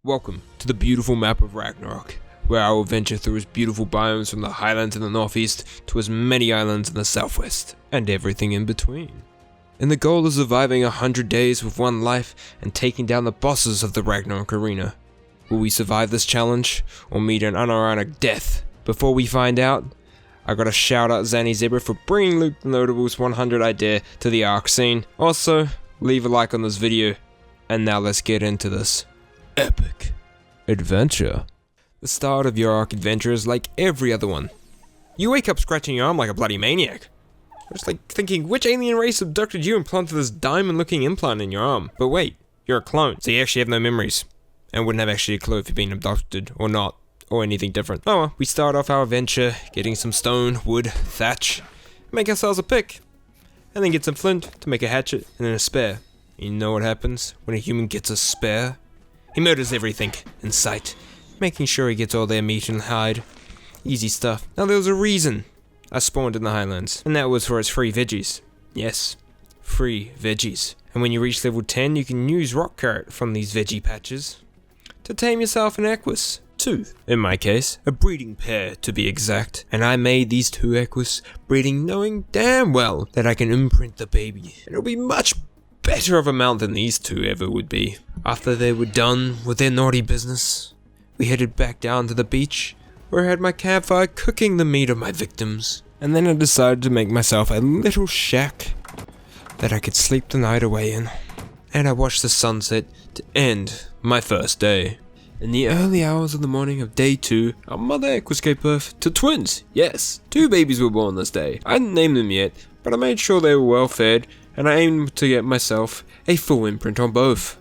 Welcome to the beautiful map of Ragnarok, where I will venture through its beautiful biomes from the highlands in the northeast to as many islands in the southwest, and everything in between. And the goal is surviving 100 days with one life and taking down the bosses of the Ragnarok arena. Will we survive this challenge, or meet an unironic death? Before we find out, I gotta shout out Zanny Zebra for bringing Luke the Notables 100 I Dare to the Ark scene. Also, leave a like on this video, and now let's get into this epic adventure. The start of your Ark adventure is like every other one. You wake up scratching your arm like a bloody maniac. It's like thinking, which alien race abducted you and planted this diamond-looking implant in your arm? But wait, you're a clone, so you actually have no memories, and wouldn't have actually a clue if you've been abducted or not, or anything different. Oh well, we start off our adventure getting some stone, wood, thatch, make ourselves a pick, and then get some flint to make a hatchet and then a spear. You know what happens when a human gets a spear? He murders everything in sight, making sure he gets all their meat and hide. Easy stuff. Now there was a reason I spawned in the highlands, and that was for its free veggies. Yes, free veggies. And when you reach level 10, you can use rock carrot from these veggie patches to tame yourself an equus. Two, in my case, a breeding pair to be exact. And I made these two equus breeding knowing damn well that I can imprint the baby. And it'll be much better of a mount than these two ever would be. After they were done with their naughty business, we headed back down to the beach, where I had my campfire cooking the meat of my victims. And then I decided to make myself a little shack that I could sleep the night away in. And I watched the sunset to end my first day. In the early hours of the morning of day 2, our mother equus gave birth to twins. Yes, 2 babies were born this day. I didn't name them yet, but I made sure they were well fed, and I aimed to get myself a full imprint on both.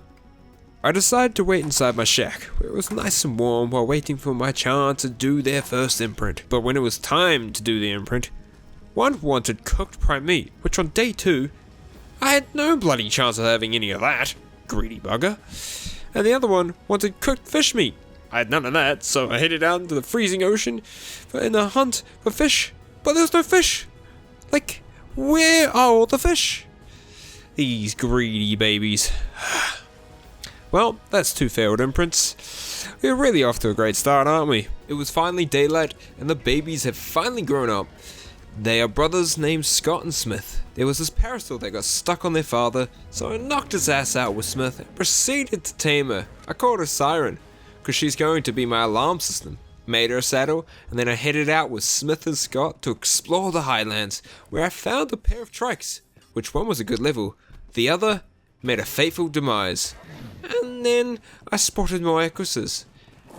I decided to wait inside my shack, where it was nice and warm while waiting for my chance to do their first imprint. But when it was time to do the imprint, one wanted cooked prime meat, which on day 2, I had no bloody chance of having any of that, greedy bugger. And the other one wanted cooked fish meat. I had none of that, so I headed out into the freezing ocean in a hunt for fish. But there's no fish. Like, where are all the fish? These greedy babies. Well, that's 2 failed imprints. We're really off to a great start, aren't we? It was finally daylight, and the babies have finally grown up. They are brothers named Scott and Smith. There was this parasol that got stuck on their father, so I knocked his ass out with Smith and proceeded to tame her. I called her Siren, because she's going to be my alarm system. Made her a saddle, and then I headed out with Smith and Scott to explore the highlands, where I found a pair of trikes, which one was a good level, the other met a fateful demise. And then I spotted more equises,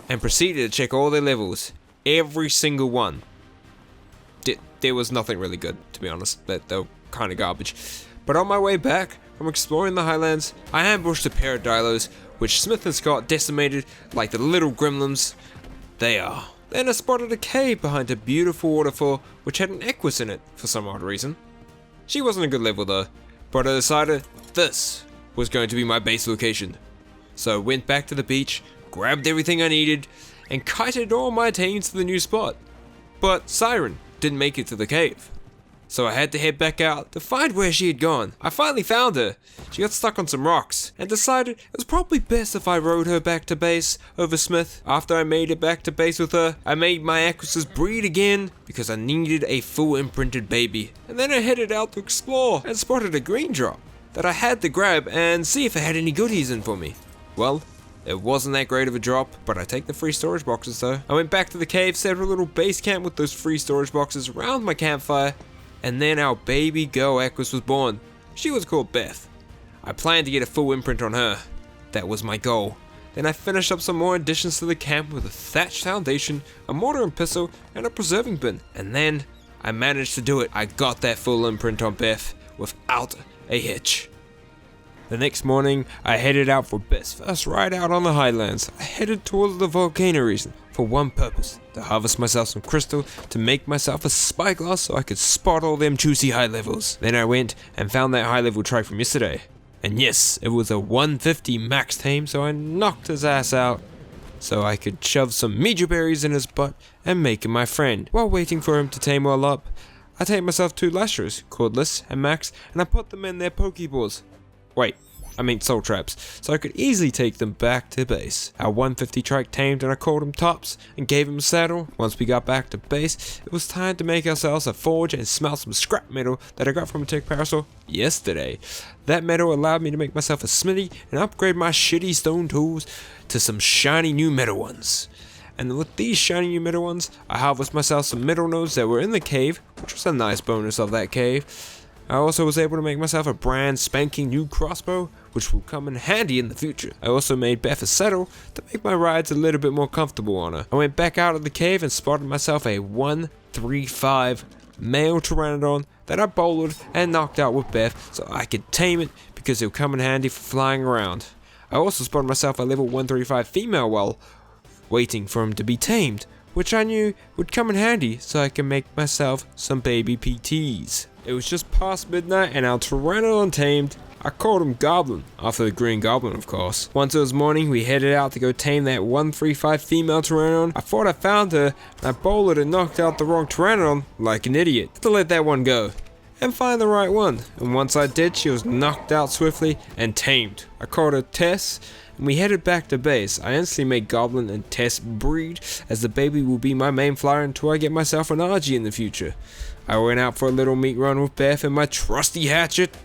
and proceeded to check all their levels, every single one. There was nothing really good, to be honest, they were kind of garbage. But on my way back from exploring the highlands, I ambushed a pair of dilos, which Smith and Scott decimated like the little gremlins they are. Then I spotted a cave behind a beautiful waterfall, which had an equus in it, for some odd reason. She wasn't a good level though, but I decided this was going to be my base location. So I went back to the beach, grabbed everything I needed, and kited all my teams to the new spot. But Siren didn't make it to the cave, so I had to head back out to find where she had gone. I finally found her. She got stuck on some rocks, and decided it was probably best if I rode her back to base over Smith. After I made it back to base with her, I made my equises breed again, because I needed a full imprinted baby. And then I headed out to explore, and spotted a green drop that I had to grab and see if it had any goodies in for me. Well, it wasn't that great of a drop, but I take the free storage boxes though. I went back to the cave, set up a little base camp with those free storage boxes around my campfire, and then our baby girl equus was born. She was called Beth. I planned to get a full imprint on her. That was my goal. Then I finished up some more additions to the camp with a thatched foundation, a mortar and pestle, and a preserving bin. And then I managed to do it. I got that full imprint on Beth without a hitch. The next morning, I headed out for Beth's first ride out on the highlands. I headed towards the volcano region for one purpose, to harvest myself some crystal to make myself a spyglass so I could spot all them juicy high levels. Then I went and found that high level trike from yesterday. And yes, it was a 150 max tame, so I knocked his ass out so I could shove some mejo berries in his butt and make him my friend. While waiting for him to tame all up, I tamed myself 2 lashers, Cordless and Max, and I put them in their pokeballs. Wait, soul traps, so I could easily take them back to base. Our 150 trike tamed and I called him Tops and gave him a saddle. Once we got back to base, it was time to make ourselves a forge and smelt some scrap metal that I got from a tech parasol yesterday. That metal allowed me to make myself a smithy and upgrade my shitty stone tools to some shiny new metal ones. And with these shiny new metal ones, I harvested myself some metal nodes that were in the cave, which was a nice bonus of that cave. I also was able to make myself a brand spanking new crossbow, which will come in handy in the future. I also made Beth a saddle to make my rides a little bit more comfortable on her. I went back out of the cave and spotted myself a 135 male pteranodon that I bowled and knocked out with Beth so I could tame it because it would come in handy for flying around. I also spotted myself a level 135 female while waiting for him to be tamed, which I knew would come in handy so I can make myself some baby PTs. It was just past midnight and our pteranodon tamed. I called him Goblin, after the Green Goblin of course. Once it was morning, we headed out to go tame that 135 female pteranodon. I thought I found her, and I bowled and knocked out the wrong pteranodon like an idiot to let that one go and find the right one. And once I did, she was knocked out swiftly and tamed. I called her Tess, and we headed back to base. I instantly made Goblin and Tess breed, as the baby will be my main flyer until I get myself an RG in the future. I went out for a little meat run with Beth and my trusty hatchet,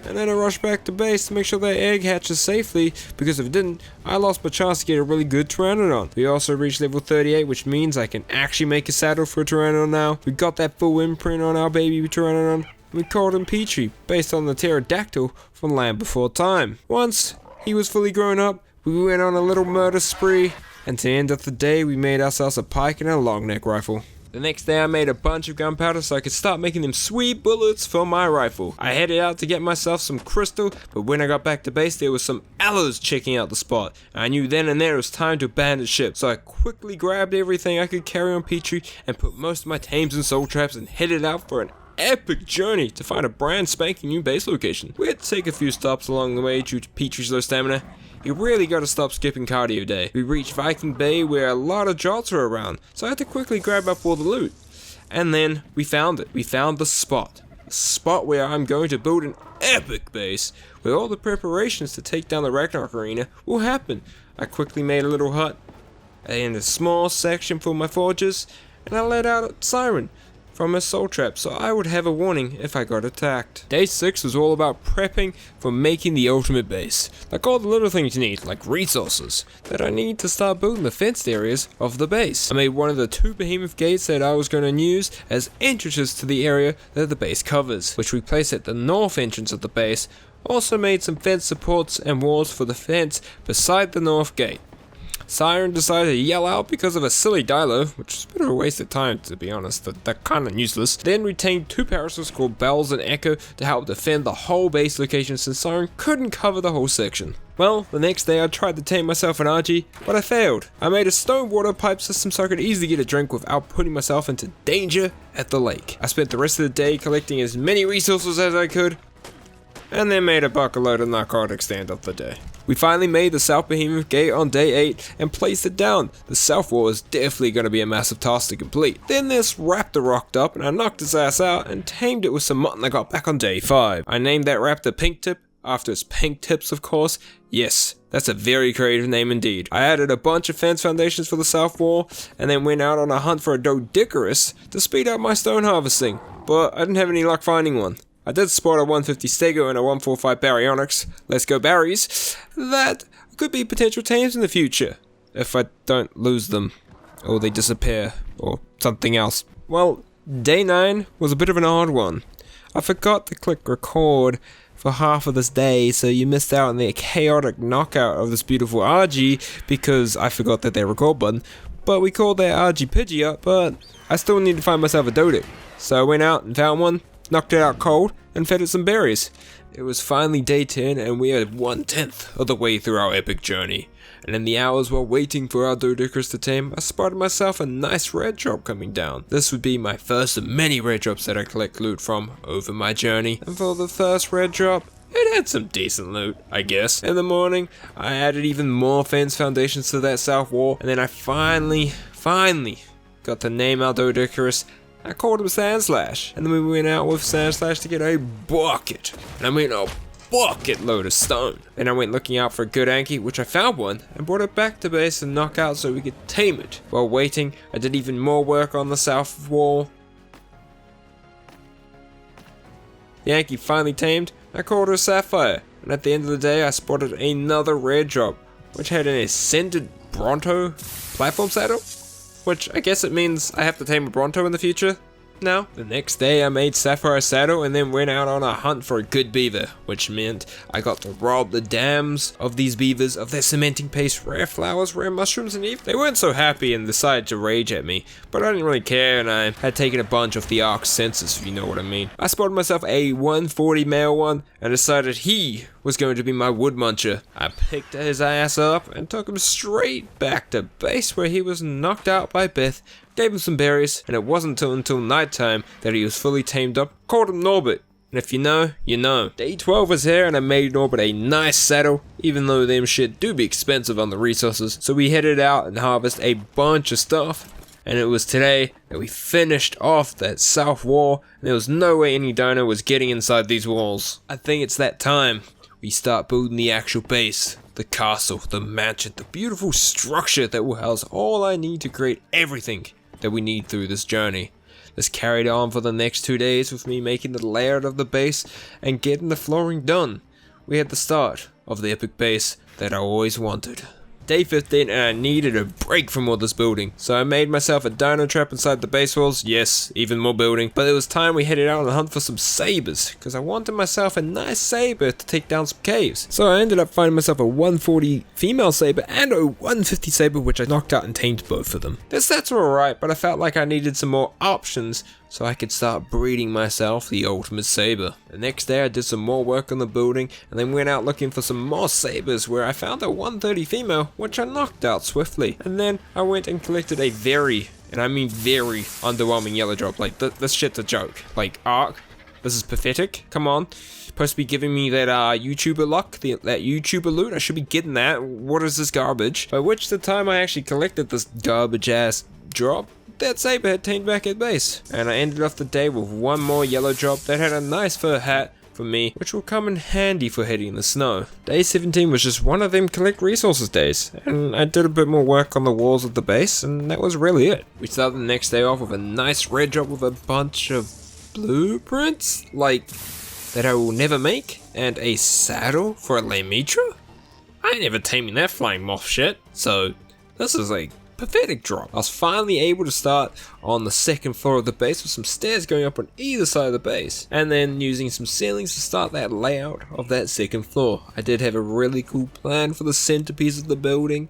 and then I rushed back to base to make sure that egg hatches safely, because if it didn't, I lost my chance to get a really good pteranodon. We also reached level 38, which means I can actually make a saddle for a pteranodon now. We got that full imprint on our baby pteranodon. We called him Petrie, based on the pterodactyl from Land Before Time. Once he was fully grown up, we went on a little murder spree, and to end of the day, we made ourselves a pike and a long neck rifle. The next day I made a bunch of gunpowder so I could start making them sweet bullets for my rifle. I headed out to get myself some crystal, but when I got back to base there was some aloes checking out the spot. I knew then and there it was time to abandon ship, so I quickly grabbed everything I could carry on Petrie and put most of my tames and soul traps and headed out for an epic journey to find a brand spanking new base location. We had to take a few stops along the way due to Petrie's low stamina. You really gotta stop skipping cardio day. We reached Viking Bay where a lot of jots were around, so I had to quickly grab up all the loot. And then we found it. We found the spot. The spot where I'm going to build an epic base, where all the preparations to take down the Ragnarok arena will happen. I quickly made a little hut and a small section for my forges, and I let out a siren from a soul trap so I would have a warning if I got attacked. Day 6 was all about prepping for making the ultimate base. Like all the little things you need, like resources, that I need to start building the fenced areas of the base. I made one of the 2 behemoth gates that I was going to use as entrances to the area that the base covers, which we placed at the north entrance of the base. Also made some fence supports and walls for the fence beside the north gate. Siren decided to yell out because of a silly Dilo, which is a bit of a waste of time to be honest, they're kinda useless. Then retained 2 parasols called Bells and Echo to help defend the whole base location since Siren couldn't cover the whole section. Well, the next day I tried to tame myself an RG, but I failed. I made a stone water pipe system so I could easily get a drink without putting myself into danger at the lake. I spent the rest of the day collecting as many resources as I could, and then made a bucket load of narcotics to end of the day. We finally made the South Behemoth Gate on day 8 and placed it down. The south wall is definitely going to be a massive task to complete. Then this raptor rocked up and I knocked his ass out and tamed it with some mutton I got back on day 5. I named that raptor Pink Tip, after its pink tips of course. Yes, that's a very creative name indeed. I added a bunch of fence foundations for the south wall and then went out on a hunt for a Doedicurus to speed up my stone harvesting, but I didn't have any luck finding one. I did spot a 150 Stego and a 145 Baryonyx. Let's go Barrys. That could be potential tames in the future, if I don't lose them, or they disappear, or something else. Well, day 9 was a bit of an odd one. I forgot to click record for half of this day, so you missed out on the chaotic knockout of this beautiful RG because I forgot that they record button. But we called that RG Pidgey up, but I still need to find myself a Doedic. So I went out and found one, knocked it out cold, and fed it some berries. It was finally day 10 and we are 1/10 of the way through our epic journey. And in the hours while waiting for our Doedicurus to tame, I spotted myself a nice red drop coming down. This would be my first of many red drops that I collect loot from over my journey. And for the first red drop, it had some decent loot, I guess. In the morning, I added even more fence foundations to that south wall. And then I finally got to name our Doedicurus. I called him Sandslash, and then we went out with Sandslash to get a bucket. And I mean a bucket load of stone. Then I went looking out for a good Anki, which I found one, and brought it back to base and knock out so we could tame it. While waiting, I did even more work on the south wall. The Anki finally tamed. I called her a Sapphire, and at the end of the day I spotted another rare drop, which had an Ascended Bronto platform saddle, which I guess it means I have to tame a Bronto in the future. Now, the next day I made Sapphire saddle and then went out on a hunt for a good beaver, which meant I got to rob the dams of these beavers of their cementing paste, rare flowers, rare mushrooms, and even they weren't so happy and decided to rage at me, but I didn't really care, and I had taken a bunch of the Ark's sensors, if you know what I mean. I spotted myself a 140 male one and decided he was going to be my wood muncher. I picked his ass up and took him straight back to base where he was knocked out by Beth. Gave him some berries, and it wasn't until nighttime that he was fully tamed up. Called him Norbert, and if you know, you know. Day 12 was here, and I made Norbert a nice saddle, even though them shit do be expensive on the resources. So we headed out and harvested a bunch of stuff, and it was today that we finished off that south wall, and there was no way any dino was getting inside these walls. I think it's that time we start building the actual base. The castle, the mansion, the beautiful structure that will house all I need to create everything that we need through this journey. This carried on for the next 2 days with me making the layout of the base and getting the flooring done. We had the start of the epic base that I always wanted. Day 15 and I needed a break from all this building, so I made myself a dino trap inside the base walls. Yes, even more building, but it was time we headed out on a hunt for some sabers, because I wanted myself a nice saber to take down some caves. So I ended up finding myself a 140 female saber and a 150 saber, which I knocked out and tamed both of them. The stats were alright, but I felt like I needed some more options so I could start breeding myself the ultimate saber. The next day I did some more work on the building and then went out looking for some more sabers, where I found a 130 female, which I knocked out swiftly. And then I went and collected a very, and I mean very, underwhelming yellow drop. Like, this shit's a joke. Like, Ark, this is pathetic. Come on. Supposed to be giving me that YouTuber luck, that YouTuber loot. I should be getting that. What is this garbage? By which the time I actually collected this garbage ass drop, that saber had tamed back at base, and I ended off the day with one more yellow drop that had a nice fur hat for me, which will come in handy for heading in the snow. Day 17 was just one of them collect resources days, and I did a bit more work on the walls of the base, and that was really it. We started the next day off with a nice red drop with a bunch of blueprints, like, that I will never make, and a saddle for a Lemitra? I ain't never taming that flying moth shit, so this is like pathetic drop. I was finally able to start on the second floor of the base with some stairs going up on either side of the base, and then using some ceilings to start that layout of that second floor. I did have a really cool plan for the centerpiece of the building,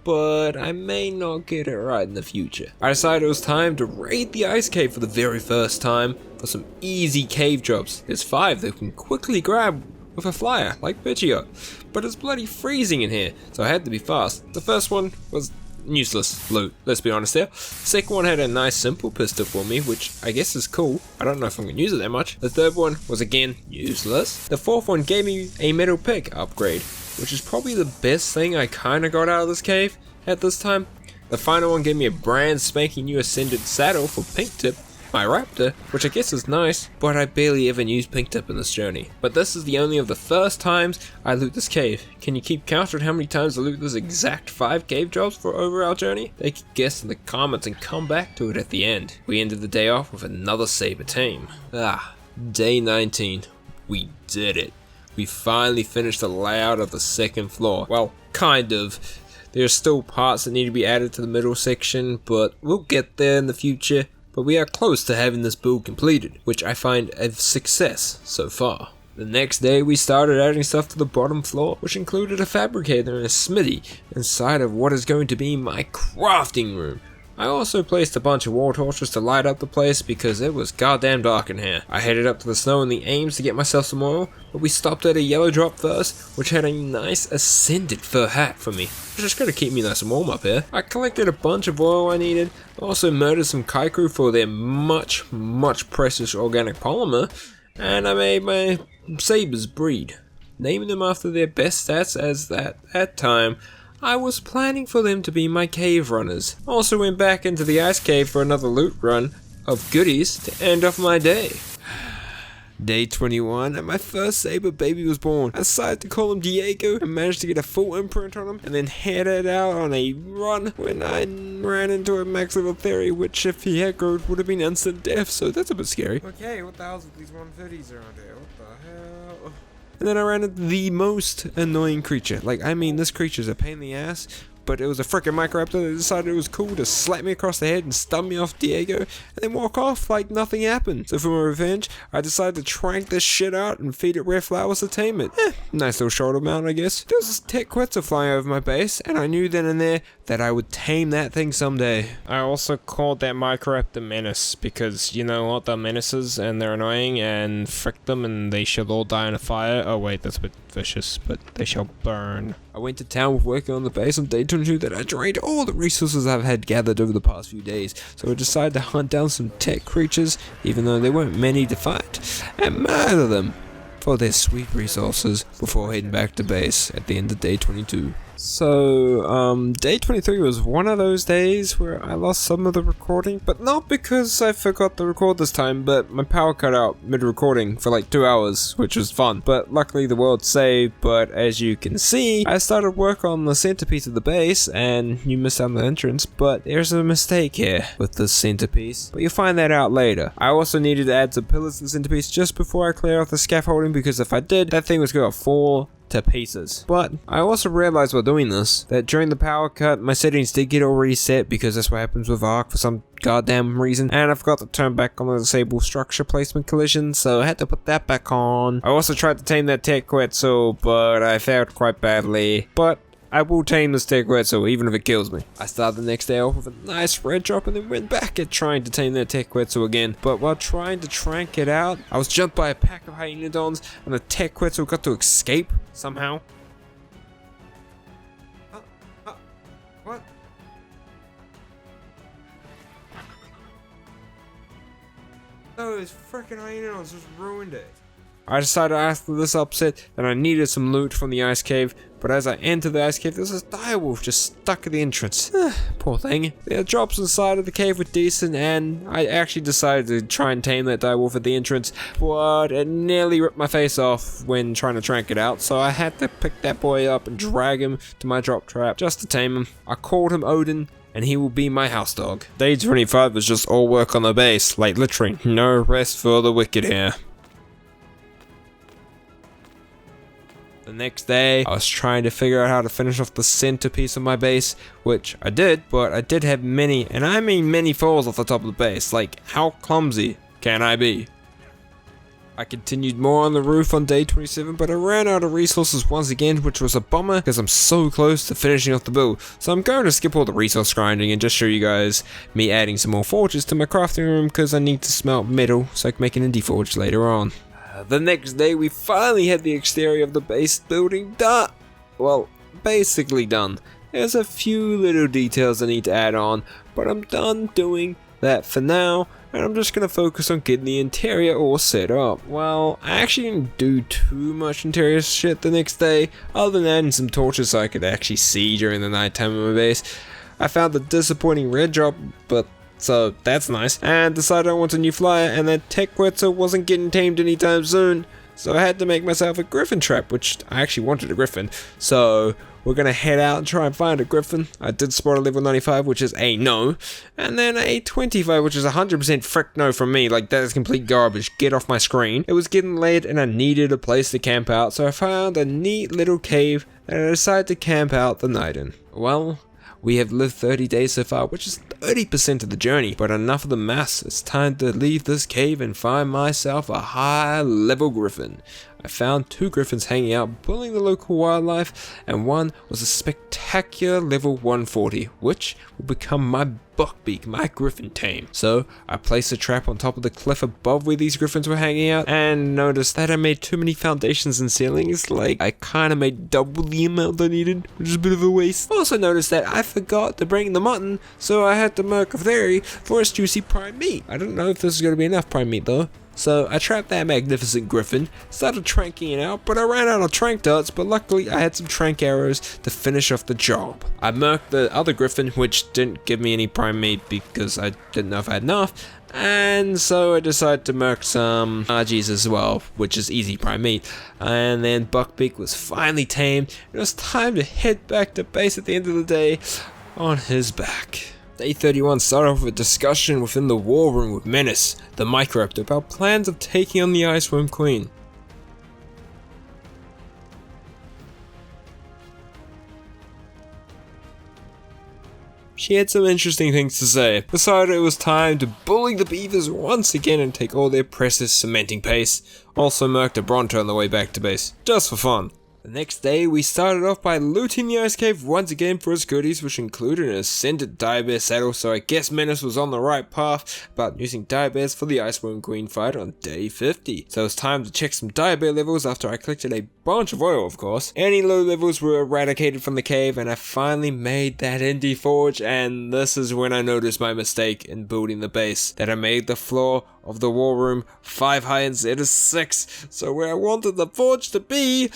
but I may not get it right in the future. I decided it was time to raid the ice cave for the very first time for some easy cave drops. There's 5 that can quickly grab with a flyer, like Pidgeot, but it's bloody freezing in here, so I had to be fast. The first one was useless loot, let's be honest there. The second one had a nice simple pistol for me, which I guess is cool. I don't know if I'm going to use it that much. The third one was again useless. The fourth one gave me a metal pick upgrade, which is probably the best thing I kind of got out of this cave at this time. The final one gave me a brand spanking new Ascended saddle for Pink Tip, my raptor, which I guess is nice, but I barely ever used Pink Tip in this journey. But this is the only of the first times I loot this cave. Can you keep count on how many times I loot this exact 5 cave drops for over our journey? They can guess in the comments and come back to it at the end. We ended the day off with another saber tame. Day 19. We did it. We finally finished the layout of the second floor. Well, kind of. There are still parts that need to be added to the middle section, but we'll get there in the future. But we are close to having this build completed, which I find a success so far. The next day we started adding stuff to the bottom floor, which included a fabricator and a smithy inside of what is going to be my crafting room. I also placed a bunch of wall torches to light up the place because it was goddamn dark in here. I headed up to the snow in the aims to get myself some oil, but we stopped at a yellow drop first, which had a nice Ascended fur hat for me, which is going to keep me nice and warm up here. I collected a bunch of oil I needed, also murdered some kaiku for their much precious organic polymer, and I made my sabers breed, naming them after their best stats, as that at time I was planning for them to be my cave runners. Also went back into the ice cave for another loot run of goodies to end off my day. Day 21, and my first saber baby was born. I decided to call him Diego and managed to get a full imprint on him, and then headed out on a run when I ran into a max level theory, which if he had growth would have been instant death, so that's a bit scary. Okay, what the hell's with these 130s around here? What the hell? And then I ran into the most annoying creature. Like, I mean, this creature's a pain in the ass, but it was a freaking Microraptor that decided it was cool to slap me across the head and stun me off Diego, and then walk off like nothing happened. So for my revenge, I decided to trank this shit out and feed it rare flowers to tame it. Nice little shoulder mount, I guess. There was this tech quetzal flying over my base, and I knew then and there that I would tame that thing someday. I also called that Microraptor Menace, because you know what, they're menaces, and they're annoying, and frick them, and they shall all die in a fire. Oh wait, that's a bit vicious, but they shall burn. I went to town with working on the base on day 22 that I drained all the resources I've had gathered over the past few days, so I decided to hunt down some tech creatures, even though there weren't many to fight, and murder them for their sweet resources before heading back to base at the end of day 22. So, day 23 was one of those days where I lost some of the recording, but not because I forgot to record this time, but my power cut out mid-recording for like 2 hours, which was fun. But luckily the world saved, but as you can see, I started work on the centerpiece of the base, and you missed out on the entrance, but there's a mistake here with the centerpiece, but you'll find that out later. I also needed to add some pillars to the centerpiece just before I clear off the scaffolding, because if I did, that thing was going to fall to pieces. But I also realized while doing this that during the power cut my settings did get all reset, because that's what happens with Arc for some goddamn reason, and I forgot to turn back on the disable structure placement collision, so I had to put that back on. I also tried to tame that tech quetzal, but I failed quite badly, but I will tame this tech quetzal even if it kills me. I started the next day off with a nice red drop and then went back at trying to tame that tech quetzal again. But while trying to trank it out, I was jumped by a pack of hyenodons and the tech quetzal got to escape somehow. What? Those freaking hyenodons just ruined it. I decided after this upset that I needed some loot from the ice cave, but as I entered the ice cave, there was this direwolf just stuck at the entrance. Poor thing. The drops inside of the cave were decent, and I actually decided to try and tame that direwolf at the entrance, but it nearly ripped my face off when trying to trank it out, so I had to pick that boy up and drag him to my drop trap just to tame him. I called him Odin, and he will be my house dog. Day 25 was just all work on the base, like literally no rest for the wicked here. The next day, I was trying to figure out how to finish off the centerpiece of my base, which I did, but I did have many, and I mean many falls off the top of the base. Like, how clumsy can I be? I continued more on the roof on day 27, but I ran out of resources once again, which was a bummer because I'm so close to finishing off the build. So I'm going to skip all the resource grinding and just show you guys me adding some more forges to my crafting room, because I need to smelt metal so I can make an indie forge later on. The next day we finally had the exterior of the base building done. Well, basically done. There's a few little details I need to add on, but I'm done doing that for now, and I'm just going to focus on getting the interior all set up. Well, I actually didn't do too much interior shit the next day, other than adding some torches so I could actually see during the nighttime of my base. I found the disappointing red drop, but so that's nice, and decided I want a new flyer, and that tech quetzal wasn't getting tamed anytime soon, so I had to make myself a griffin trap, which I actually wanted a griffin, so we're gonna head out and try and find a griffin. I did spot a level 95, which is a no, and then a 25, which is 100% frick no from me. Like, that is complete garbage. Get off my screen. It was getting late and I needed a place to camp out, so I found a neat little cave that I decided to camp out the night in. Well, we have lived 30 days so far, which is 30% of the journey, but enough of the mess. It's time to leave this cave and find myself a high-level griffin. I found 2 griffins hanging out, bullying the local wildlife, and one was a spectacular level 140, which will become my buckbeak, my griffin tame. So I placed a trap on top of the cliff above where these griffins were hanging out, and noticed that I made too many foundations and ceilings. Like, I kind of made double the amount I needed, which is a bit of a waste. Also noticed that I forgot to bring the mutton, so I had to milk a fairy for its juicy prime meat. I don't know if this is going to be enough prime meat though. So I trapped that magnificent griffin, started tranking it out, but I ran out of trank darts, but luckily I had some trank arrows to finish off the job. I murked the other griffin, which didn't give me any prime meat because I didn't know if I had enough, and so I decided to murk some RGs as well, which is easy prime meat. And then Buckbeak was finally tamed. It was time to head back to base at the end of the day on his back. Day 31 started off with a discussion within the war room with Menace, the Microraptor, about plans of taking on the Iceworm Queen. She had some interesting things to say. Decided it was time to bully the beavers once again and take all their precious cementing paste. Also murked a Bronto on the way back to base, just for fun. The next day, we started off by looting the ice cave once again for its goodies, which included an ascended Direbear saddle, so I guess Menace was on the right path about using Direbears for the Iceworm Queen fight on day 50. So it was time to check some Direbear levels after I collected a bunch of oil, of course. Any low levels were eradicated from the cave, and I finally made that indie forge, and this is when I noticed my mistake in building the base, that I made the floor of the war room 5 high instead of 6, so where I wanted the forge to be,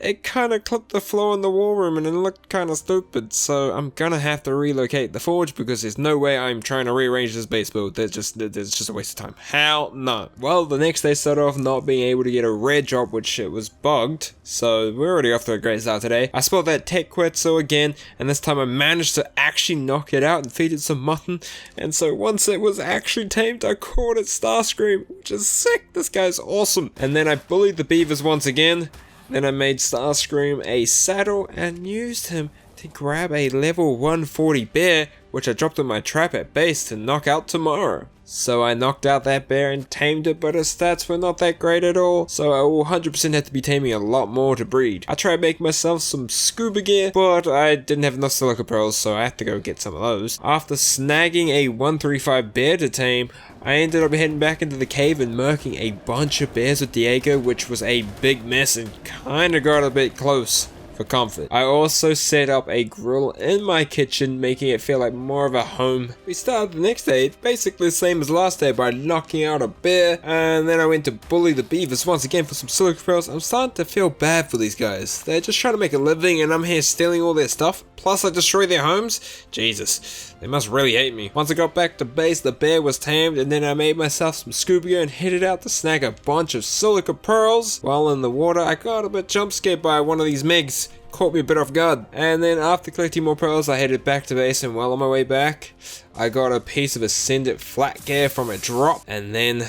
it kinda clipped the floor in the war room and it looked kinda stupid, so I'm gonna have to relocate the forge because there's no way I'm trying to rearrange this base build. There's just a waste of time. Hell no. Well, the next day started off not being able to get a rare drop, which it was bugged, so we're already off to a great start today. I spotted that tech quetzal again, and this time I managed to actually knock it out and feed it some mutton, and so once it was actually tamed, I called it Starscream, which is sick. This guy's awesome. And then I bullied the beavers once again. Then I made Starscream a saddle and used him to grab a level 140 bear, which I dropped in my trap at base to knock out tomorrow. So I knocked out that bear and tamed it, but his stats were not that great at all, so I will 100% have to be taming a lot more to breed. I tried making myself some scuba gear, but I didn't have enough silica pearls, so I had to go get some of those. After snagging a 135 bear to tame, I ended up heading back into the cave and murking a bunch of bears with Diego, which was a big mess and kinda got a bit close for comfort. I also set up a grill in my kitchen, making it feel like more of a home. We started the next day, basically the same as last day, by knocking out a bear, and then I went to bully the beavers once again for some silica pearls. I'm starting to feel bad for these guys. They're just trying to make a living and I'm here stealing all their stuff. Plus I destroy their homes? Jesus, they must really hate me. Once I got back to base, the bear was tamed, and then I made myself some scuba gear and headed out to snag a bunch of silica pearls. While in the water, I got a bit jump scared by one of these Megs. Caught me a bit off guard. And then after collecting more pearls, I headed back to base, and while on my way back, I got a piece of ascended flat gear from a drop, and then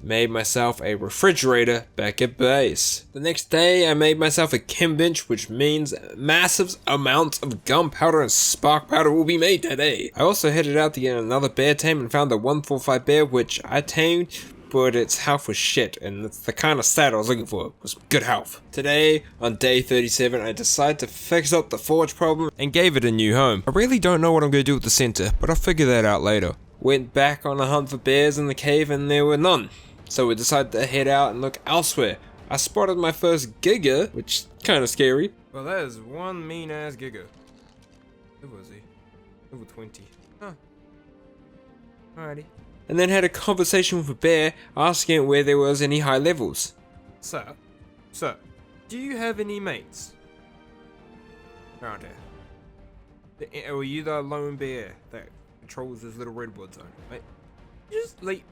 made myself a refrigerator back at base. The next day, I made myself a chem bench, which means massive amounts of gunpowder and spark powder will be made today. I also headed out to get another bear tame and found the 145 bear, which I tamed, but its health was shit, and it's the kind of stat I was looking for, was good health. Today, on day 37, I decided to fix up the forge problem and gave it a new home. I really don't know what I'm going to do with the center, but I'll figure that out later. Went back on a hunt for bears in the cave and there were none. So we decided to head out and look elsewhere. I spotted my first Giga, which is kind of scary. Well, that is one mean ass Giga. Who was he? Level 20. Huh. Alrighty. And then had a conversation with a bear, asking it where there was any high levels. Sir, do you have any mates around here? Or are you the lone bear that controls this little redwood zone? Mate, just like,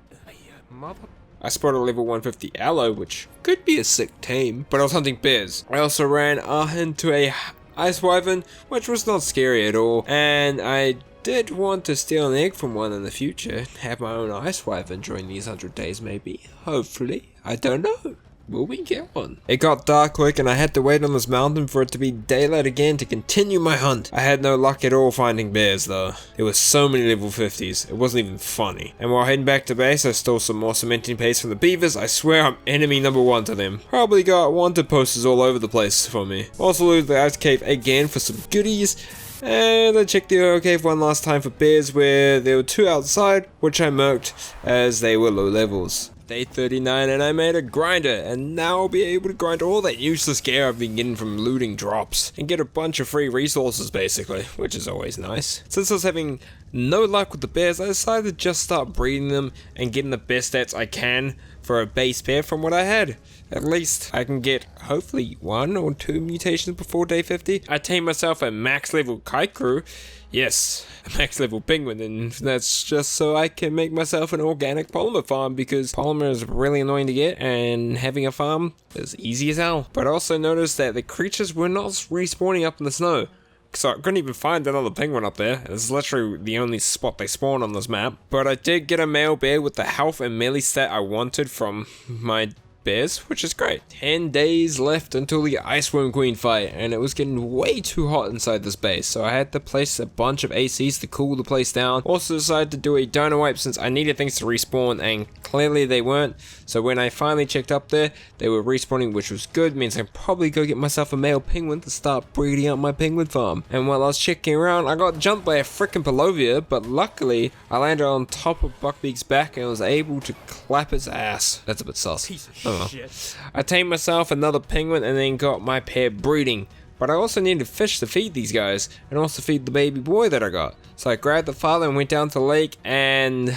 mother. I spotted a level 150 aloe, which could be a sick tame, but I was hunting bears. I also ran into a ice wyvern, which was not scary at all, and I did want to steal an egg from one in the future, have my own ice wyvern during these 100 days maybe, hopefully, I don't know. Will we get one? It got dark quick and I had to wait on this mountain for it to be daylight again to continue my hunt. I had no luck at all finding bears though. There were so many level 50s, it wasn't even funny. And while heading back to base, I stole some more cementing paste from the beavers. I swear I'm enemy number 1 to them. Probably got wanted posters all over the place for me. Also looted the ice cave again for some goodies. And I checked the oil cave one last time for bears where there were 2 outside, which I murked as they were low levels. Day 39 and I made a grinder, and now I'll be able to grind all that useless gear I've been getting from looting drops and get a bunch of free resources basically, which is always nice. Since I was having no luck with the bears, I decided to just start breeding them and getting the best stats I can for a base pair from what I had. At least I can get hopefully 1 or 2 mutations before day 50. I tamed myself a max level kite crew. Yes, a max level penguin, and that's just so I can make myself an organic polymer farm, because polymer is really annoying to get and having a farm is easy as hell. But I also noticed that the creatures were not respawning up in the snow. So I couldn't even find another penguin up there. It's literally the only spot they spawn on this map. But I did get a male bear with the health and melee stat I wanted from my bears, which is great. 10 days left until the Iceworm Queen fight, and it was getting way too hot inside this base, so I had to place a bunch of ACs to cool the place down. Also decided to do a dino wipe since I needed things to respawn, and clearly they weren't. So when I finally checked up there, they were respawning, which was good. Means I can probably go get myself a male penguin to start breeding out my penguin farm. And while I was checking around, I got jumped by a freaking Palovia, but luckily I landed on top of Buckbeak's back and was able to clap his ass. That's a bit sus. Shit. I tamed myself another penguin and then got my pair breeding. But I also needed fish to feed these guys, and also feed the baby boy that I got. So I grabbed the father and went down to the lake, and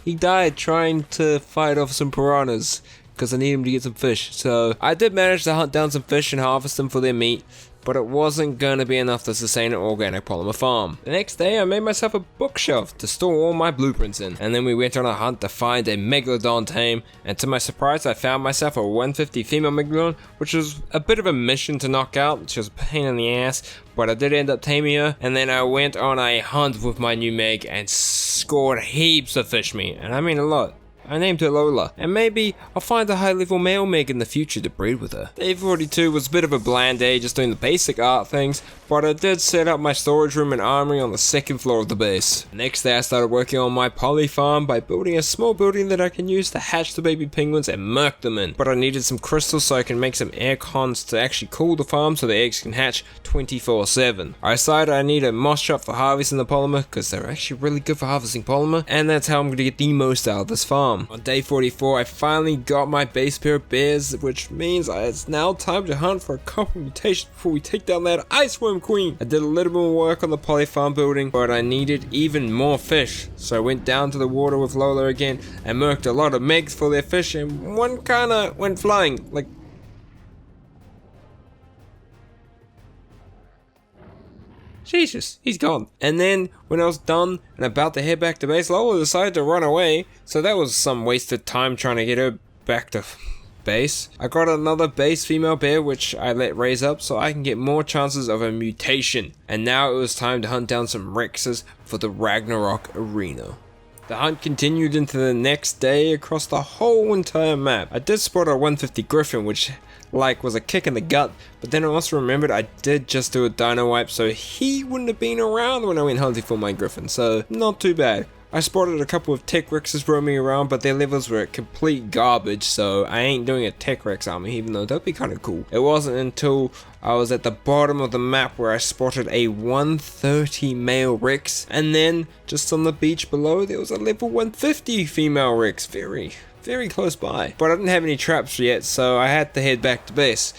he died trying to fight off some piranhas, because I need him to get some fish. So I did manage to hunt down some fish and harvest them for their meat, but it wasn't going to be enough to sustain an organic polymer farm. The next day I made myself a bookshelf to store all my blueprints in, and then we went on a hunt to find a Megalodon tame, and to my surprise I found myself a 150 female Megalodon, which was a bit of a mission to knock out, which was a pain in the ass, but I did end up taming her. And then I went on a hunt with my new Meg and scored heaps of fish meat, and I mean a lot. I named her Lola, and maybe I'll find a high level male Meg in the future to breed with her. Day 42 was a bit of a bland day, just doing the basic art things, but I did set up my storage room and armory on the second floor of the base. Next day I started working on my poly farm by building a small building that I can use to hatch the baby penguins and murk them in. But I needed some crystals so I can make some air cons to actually cool the farm so the eggs can hatch 24/7. I decided I need a moss shop for harvesting the polymer, because they're actually really good for harvesting polymer, and that's how I'm going to get the most out of this farm. On day 44, I finally got my base pair of bears, which means it's now time to hunt for a couple mutations before we take down that Iceworm Queen. I did a little more work on the poly farm building, but I needed even more fish, so I went down to the water with Lola again and murked a lot of Megs for their fish, and one kinda went flying, like... Jesus, he's gone. And then, when I was done and about to head back to base, Lola decided to run away, so that was some wasted time trying to get her back to base. I got another base female bear, which I let raise up so I can get more chances of a mutation. And now it was time to hunt down some Rexes for the Ragnarok arena. The hunt continued into the next day across the whole entire map. I did spot a 150 Griffin, which was a kick in the gut, but then I also remembered I did just do a dino wipe, so he wouldn't have been around when I went hunting for my Griffin, so not too bad. I spotted a couple of Tech Rexes roaming around, but their levels were complete garbage, so I ain't doing a Tech Rex army, even though that'd be kind of cool. It wasn't until I was at the bottom of the map where I spotted a 130 male Rex, and then just on the beach below there was a level 150 female Rex, very close by. But I didn't have any traps yet, so I had to head back to base.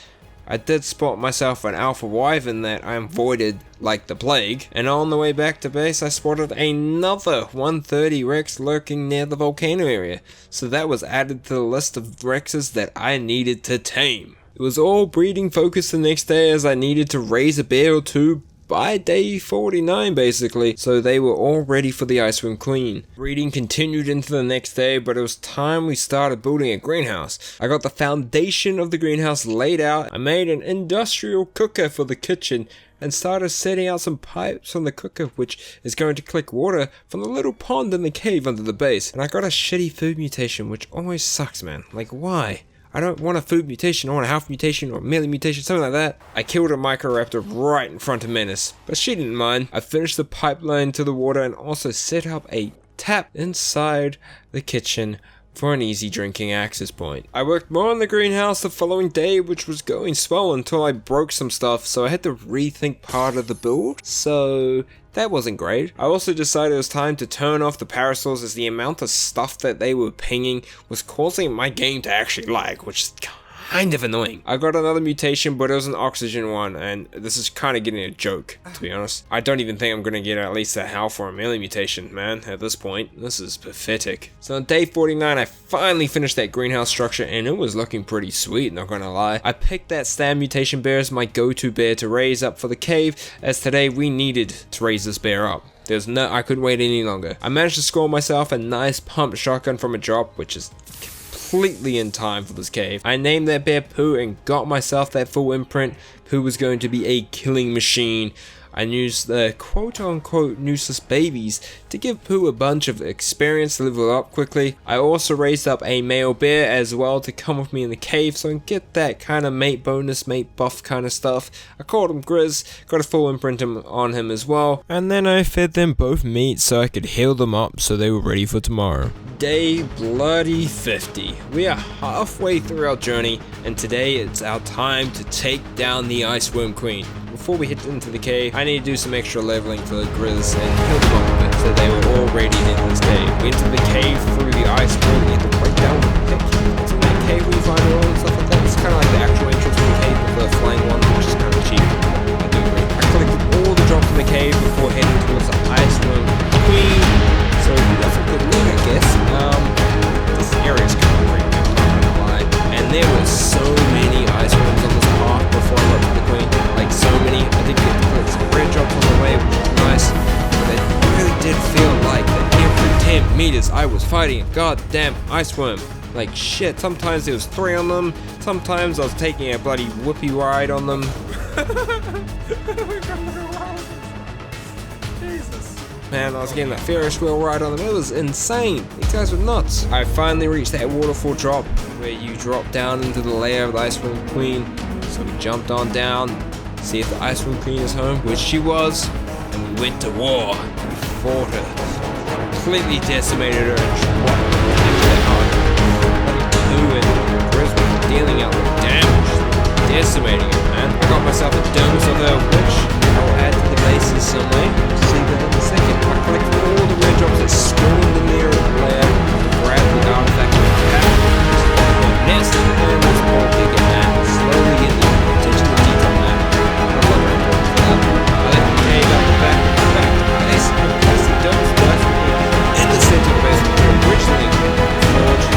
I did spot myself an alpha wyvern that I avoided like the plague, and on the way back to base I spotted another 130 Rex lurking near the volcano area, so that was added to the list of Rexes that I needed to tame. It was all breeding focused the next day, as I needed to raise a bear or two by day 49 basically, so they were all ready for the Iceworm Queen. Breeding continued into the next day, but it was time we started building a greenhouse. I got the foundation of the greenhouse laid out, I made an industrial cooker for the kitchen, and started setting out some pipes from the cooker, which is going to collect water from the little pond in the cave under the base. And I got a shitty food mutation, which always sucks, man. Like, why? I don't want a food mutation, I want a health mutation or a melee mutation, something like that. I killed a Microraptor right in front of Menace, but she didn't mind. I finished the pipeline to the water and also set up a tap inside the kitchen for an easy drinking access point. I worked more on the greenhouse the following day, which was going swell until I broke some stuff, so I had to rethink part of the build, so that wasn't great. I also decided it was time to turn off the parasols, as the amount of stuff that they were pinging was causing my game to actually lag, which is kind of annoying. I got another mutation, but it was an oxygen one, and this is kind of getting a joke, to be honest. I don't even think I'm gonna get at least a half or a melee mutation, man, at this point. This is pathetic. So on day 49, I finally finished that greenhouse structure, and it was looking pretty sweet, not gonna lie. I picked that stand mutation bear as my go-to bear to raise up for the cave, as today we needed to raise this bear up. I couldn't wait any longer. I managed to score myself a nice pump shotgun from a drop, which is completely in time for this cave. I named that bear Pooh and got myself that full imprint. Pooh was going to be a killing machine. I used the quote-unquote useless babies to give Pooh a bunch of experience to level up quickly. I also raised up a male bear as well to come with me in the cave so I can get that kind of mate bonus, mate buff kind of stuff. I called him Grizz, got a full imprint on him as well, and then I fed them both meat so I could heal them up so they were ready for tomorrow. Day bloody 50. We are halfway through our journey, and today it's our time to take down the Iceworm Queen. Before we head into the cave, I need to do some extra leveling for the Grizz and heal them up a bit so they were all ready to enter this cave. We enter the cave through the ice wall, we have to break down the pick. It's in that cave where you find oil and stuff like that. It's kind of like the actual entrance to the cave with the flying one, which is kind of cheap. I do agree. I collected all the drops in the cave before heading towards the Iceworm Queen. So that's a good look, I guess. This area is kind of great, I'm not gonna lie. And there were so many iceworms on this path before I got to the Queen. Like so many. I did get to collect some red drops on the way, which was nice. But it really did feel like that every 10 meters I was fighting a goddamn iceworm. Like shit, sometimes there was 3 on them, sometimes I was taking a bloody whoopee ride on them. Jesus. Man, I was getting that Ferris wheel ride on them. It was insane. These guys were nuts. I finally reached that waterfall drop where you drop down into the lair of the Iceworm Queen. So we jumped on down, see if the Iceworm Queen is home, which she was, and we went to war. We fought her, completely decimated her, and dropped her into that heart. Pooh and Grizz were dealing out the damage, decimating her, man. I got myself a dose of her, which I'll add to the bases some way. See that in a second. I collected all the red drops that spawned in the lair, grabbed the artifact of the pack, next to the room was more bigger, man. Slowly getting the attention to detail, man. I love red drops for that. I let the cave out the back. This plastic dome was in the center of the base originally forged.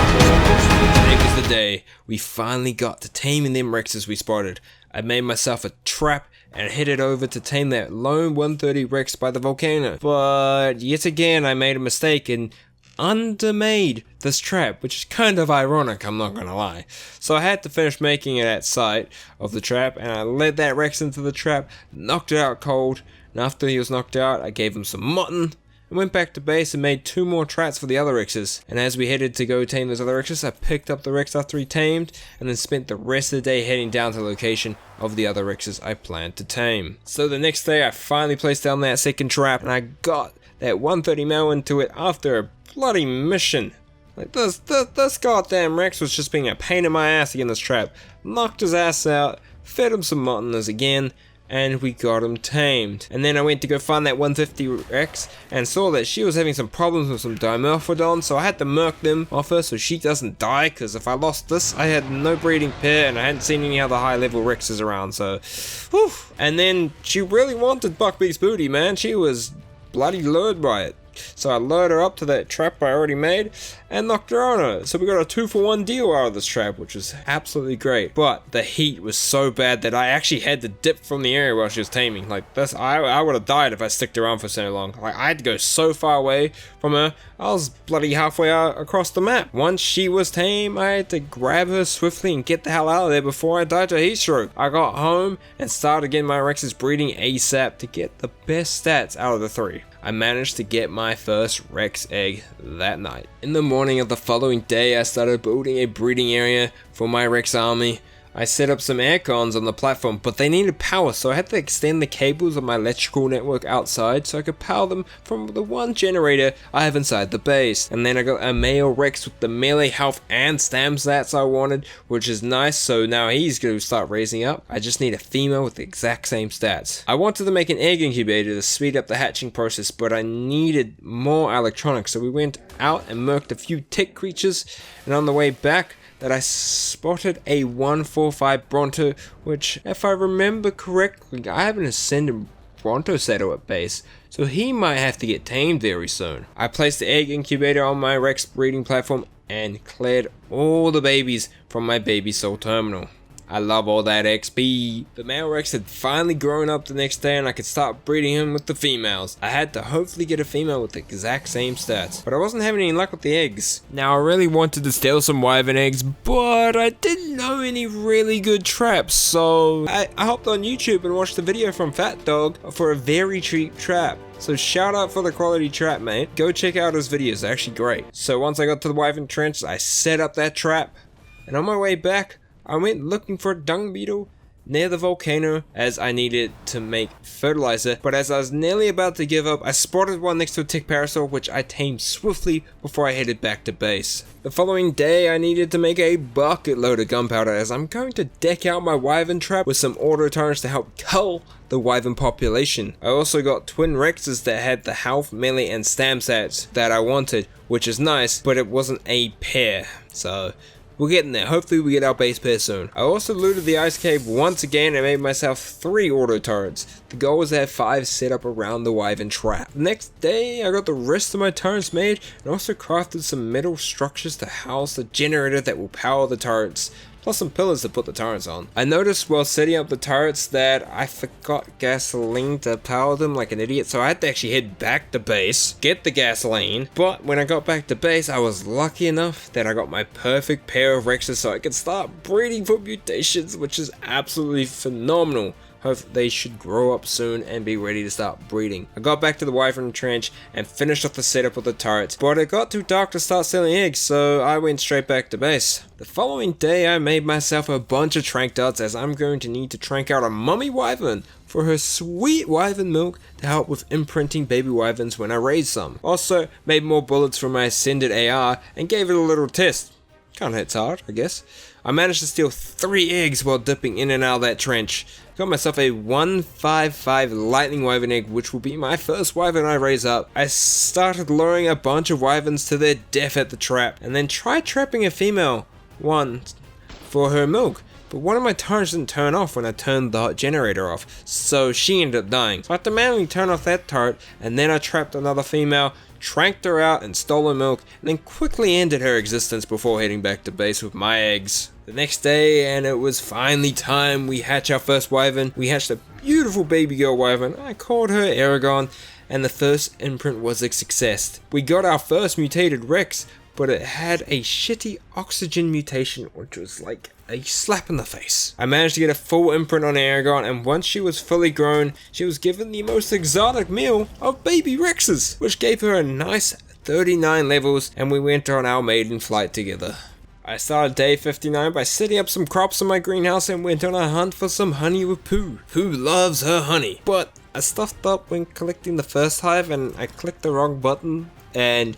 Today was the day we finally got to taming them Rexes we spotted. I made myself a trap and headed over to tame that lone 130 Rex by the volcano. But yet again I made a mistake and undermade this trap, which is kind of ironic, I'm not gonna lie. So I had to finish making it at sight of the trap, and I led that Rex into the trap, knocked it out cold, and after he was knocked out I gave him some mutton and went back to base and made 2 more traps for the other Rexes. And as we headed to go tame those other Rexes, I picked up the Rex after he tamed, and then spent the rest of the day heading down to the location of the other Rexes I planned to tame. So the next day I finally placed down that second trap, and I got that 130 male into it after a bloody mission. Like this goddamn Rex was just being a pain in my ass again, this trap. Knocked his ass out, fed him some mutton as again, and we got him tamed. And then I went to go find that 150 Rex and saw that she was having some problems with some dimorphodons, so I had to murk them off her so she doesn't die, because if I lost this, I had no breeding pair and I hadn't seen any other high level Rexes around, so whew. And then she really wanted Buckbeak's booty, man. She was bloody lured by it. So I lured her up to that trap I already made and knocked her on her. So we got a 2-for-1 deal out of this trap, which was absolutely great. But the heat was so bad that I actually had to dip from the area while she was taming. Like this, I would have died if I sticked around for so long. Like I had to go so far away from her. I was bloody halfway out across the map. Once she was tame, I had to grab her swiftly and get the hell out of there before I died to heat stroke. I got home and started getting my Rexes breeding ASAP to get the best stats out of the 3. I managed to get my first Rex egg that night. In the morning of the following day, I started building a breeding area for my Rex army. I set up some air cons on the platform, but they needed power, so I had to extend the cables of my electrical network outside so I could power them from the one generator I have inside the base. And then I got a male Rex with the melee health and stam stats I wanted, which is nice, so now he's going to start raising up. I just need a female with the exact same stats. I wanted to make an egg incubator to speed up the hatching process, but I needed more electronics, so we went out and murked a few tick creatures, and on the way back, that I spotted a 145 Bronto, which, if I remember correctly, I have an Ascendant Bronto setter at base, so he might have to get tamed very soon. I placed the egg incubator on my Rex breeding platform and cleared all the babies from my baby soul terminal. I love all that XP. The male Rex had finally grown up the next day and I could start breeding him with the females. I had to hopefully get a female with the exact same stats, but I wasn't having any luck with the eggs. Now I really wanted to steal some wyvern eggs, but I didn't know any really good traps, so I hopped on YouTube and watched the video from Fat Dog for a very cheap trap. So shout out for the quality trap, mate. Go check out his videos, they're actually great. So once I got to the wyvern trench, I set up that trap, and on my way back, I went looking for a dung beetle near the volcano as I needed to make fertilizer, but as I was nearly about to give up, I spotted one next to a tick parasol, which I tamed swiftly before I headed back to base. The following day I needed to make a bucket load of gunpowder as I'm going to deck out my wyvern trap with some auto turrets to help cull the wyvern population. I also got twin Rexes that had the health, melee and stam stats that I wanted, which is nice, but it wasn't a pair, so we're getting there. Hopefully we get our base pair soon. I also looted the ice cave once again and made myself 3 auto turrets. The goal was to have 5 set up around the wyvern trap. The next day I got the rest of my turrets made and also crafted some metal structures to house the generator that will power the turrets, plus some pillars to put the turrets on. I noticed while setting up the turrets that I forgot gasoline to power them like an idiot, so I had to actually head back to base, get the gasoline, but when I got back to base I was lucky enough that I got my perfect pair of Rexes so I could start breeding for mutations, which is absolutely phenomenal. Hope they should grow up soon and be ready to start breeding. I got back to the wyvern trench and finished off the setup of the turrets, but it got too dark to start selling eggs, so I went straight back to base. The following day I made myself a bunch of trank darts as I'm going to need to trank out a mummy wyvern for her sweet wyvern milk to help with imprinting baby wyverns when I raise some. Also made more bullets for my Ascended AR and gave it a little test. Kinda hits hard, I guess. I managed to steal 3 eggs while dipping in and out of that trench. Got myself a 155 lightning wyvern egg, which will be my first wyvern I raise up. I started luring a bunch of wyverns to their death at the trap, and then tried trapping a female one for her milk. But one of my turrets didn't turn off when I turned the generator off, so she ended up dying. So I had to manually turn off that turret, and then I trapped another female, tranked her out and stole her milk, and then quickly ended her existence before heading back to base with my eggs. The next day, and it was finally time we hatch our first wyvern. We hatched a beautiful baby girl wyvern. I called her Aragon, and the first imprint was a success. We got our first mutated Rex, but it had a shitty oxygen mutation, which was like a slap in the face. I managed to get a full imprint on Aragon, and once she was fully grown, she was given the most exotic meal of baby Rexes, which gave her a nice 39 levels, and we went on our maiden flight together. I started day 59 by setting up some crops in my greenhouse and went on a hunt for some honey with Pooh. Pooh loves her honey, but I stuffed up when collecting the first hive and I clicked the wrong button and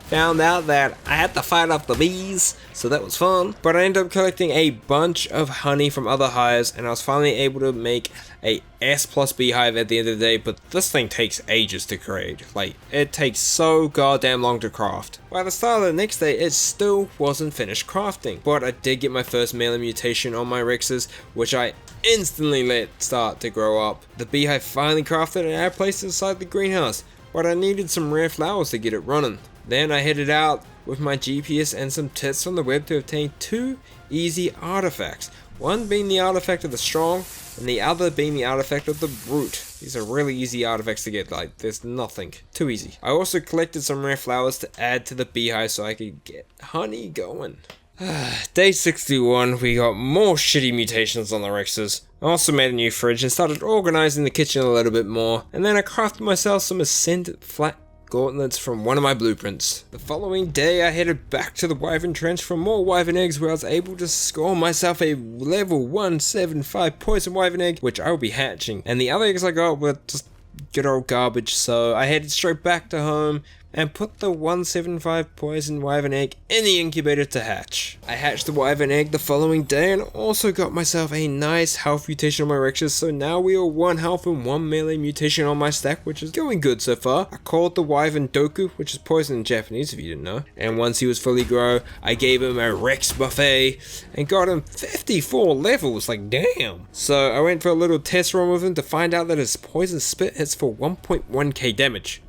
found out that I had to fight off the bees, so that was fun. But I ended up collecting a bunch of honey from other hives, and I was finally able to make a S+ beehive at the end of the day, but this thing takes ages to create. Like, it takes so goddamn long to craft. By the start of the next day, it still wasn't finished crafting, but I did get my first male mutation on my Rexes, which I instantly let start to grow up. The beehive finally crafted and I placed it inside the greenhouse, but I needed some rare flowers to get it running. Then I headed out with my GPS and some tips from the web to obtain 2 easy artifacts. One being the artifact of the strong, and the other being the artifact of the brute. These are really easy artifacts to get, like, there's nothing. Too easy. I also collected some rare flowers to add to the beehive so I could get honey going. Day 61, we got more shitty mutations on the Rexes. I also made a new fridge and started organizing the kitchen a little bit more. And then I crafted myself some Ascended flat gauntlets from one of my blueprints. The following day I headed back to the wyvern trench for more wyvern eggs, where I was able to score myself a level 175 poison wyvern egg, which I will be hatching. And the other eggs I got were just good old garbage, so I headed straight back to home, and put the 175 poison wyvern egg in the incubator to hatch. I hatched the wyvern egg the following day and also got myself a nice health mutation on my Rexes, so now we are 1 health and 1 melee mutation on my stack, which is going good so far. I called the wyvern Doku, which is poison in Japanese if you didn't know, and once he was fully grown, I gave him a Rex buffet and got him 54 levels, like damn. So I went for a little test run with him to find out that his poison spit hits for 1.1k damage.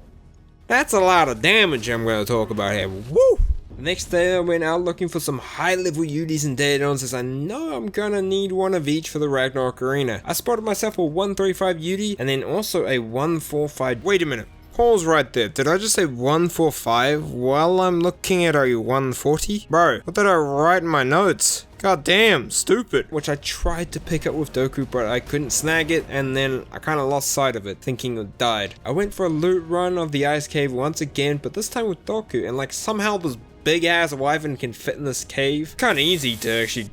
That's a lot of damage I'm going to talk about here. Woo! The next day I went out looking for some high level Utis and Daedons, as I know I'm gonna need one of each for the Ragnarok arena. I spotted myself a 135 Uti and then also a 145. Wait a minute. Pause right there. Did I just say 145 while I'm looking at a 140? Bro, what did I write in my notes? God damn, stupid. Which I tried to pick up with Doku, but I couldn't snag it, and then I kind of lost sight of it, thinking it died. I went for a loot run of the ice cave once again, but this time with Doku, and like somehow this big ass wyvern can fit in this cave. Kind of easy to actually